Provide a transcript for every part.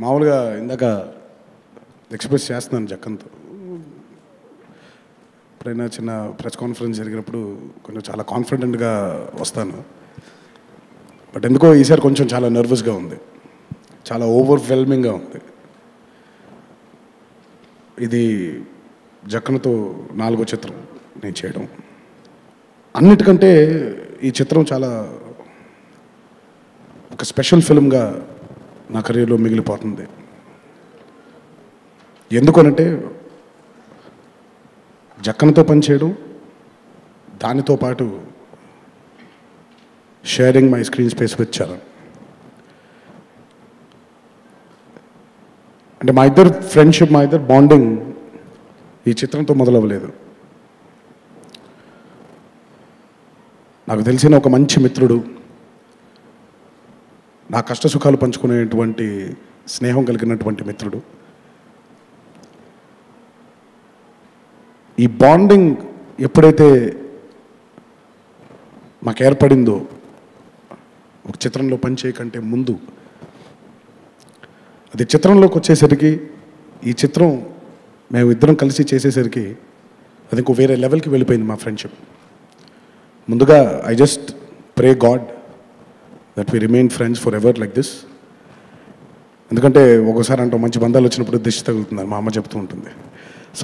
మామూలుగా ఇందాక ఎక్స్‌ప్రెస్ చేస్తున్నాను జక్కన్‌తో. ఎప్పుడైనా చిన్న ప్రెస్ కాన్ఫరెన్స్ జరిగినప్పుడు కొంచెం చాలా కాన్ఫిడెంట్‌గా వస్తాను. బట్ ఎందుకో ఈసారి కొంచెం చాలా నర్వస్‌గా ఉంది. చాలా ఓవర్‌వెల్మింగ్‌గా ఉంది. ఇది జక్కన్‌తో 4వ చిత్రం నేను చేయడం. అన్నిటికంటే ఈ చిత్రం చాలా ఒక స్పెషల్ ఫిల్మ్‌గా నా కెరీర్‌లో మిగిలిపోతుంది. ఎందుకనంటే జక్కన్‌తో పనిచేయడం, దానితో పాటు sharing my screen space with Charan. అంటే మా ఇద్దరు ఫ్రెండ్షిప్, మా ఇద్దరు బాండింగ్ ఈ చిత్రంతో మొదలవ్వలేదు. నాకు తెలిసిన ఒక మంచి మిత్రుడు, నా కష్ట సుఖాలు పంచుకునేటువంటి స్నేహం కలిగినటువంటి మిత్రుడు. ఈ బాండింగ్ ఎప్పుడైతే మాకు ఏర్పడిందో ఒక చిత్రంలో పనిచేయకంటే ముందు, అది చిత్రంలోకి వచ్చేసరికి, ఈ చిత్రం మేము ఇద్దరం కలిసి చేసేసరికి అది ఇంకో వేరే లెవెల్కి వెళ్ళిపోయింది మా ఫ్రెండ్షిప్. ముందుగా I just pray god that we remain friends forever like this. ఎందుకంటే ఒక్కోసారి అంటూ మంచి బంధాలు వచ్చినప్పుడు దిష్టి తగులుతుందని మా అమ్మ చెప్తూ ఉంటుంది. సో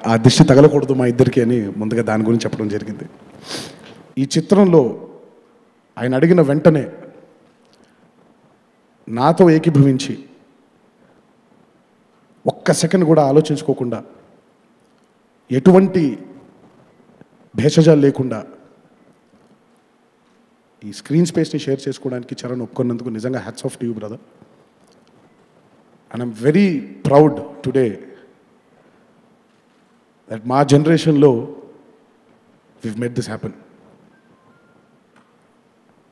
ఆ దిష్టి తగలకూడదు మా ఇద్దరికి అని ముందుగా దాని గురించి చెప్పడం జరిగింది. ఈ చిత్రంలో ఆయన అడిగిన వెంటనే నాతో ఏకీభవించి ఒక్క సెకండ్ కూడా ఆలోచించుకోకుండా, ఎటువంటి భేషజాలు లేకుండా ఈ స్క్రీన్ స్పేస్ని షేర్ చేసుకోవడానికి చరణ్ ఒప్పుకున్నందుకు నిజంగా hats off to you brother. And I'm very proud today that మా జనరేషన్లో we've made this happen.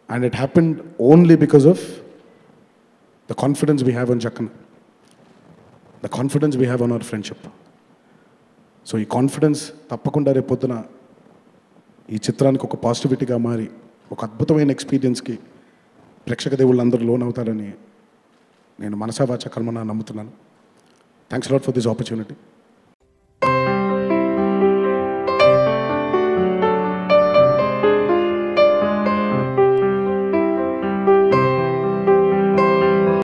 And it happened only because of the confidence we have on Jakkan, the confidence we have on our friendship. So ఈ confidence తప్పకుండా రేపొద్దున ఈ చిత్రానికి ఒక పాజిటివిటీగా మారి ఒక అద్భుతమైన ఎక్స్పీరియన్స్కి ప్రేక్షక దేవుళ్ళందరూ లోనవుతారని నేను మనసా వాచా కర్మన నమ్ముతున్నాను. Thanks lot for this opportunity.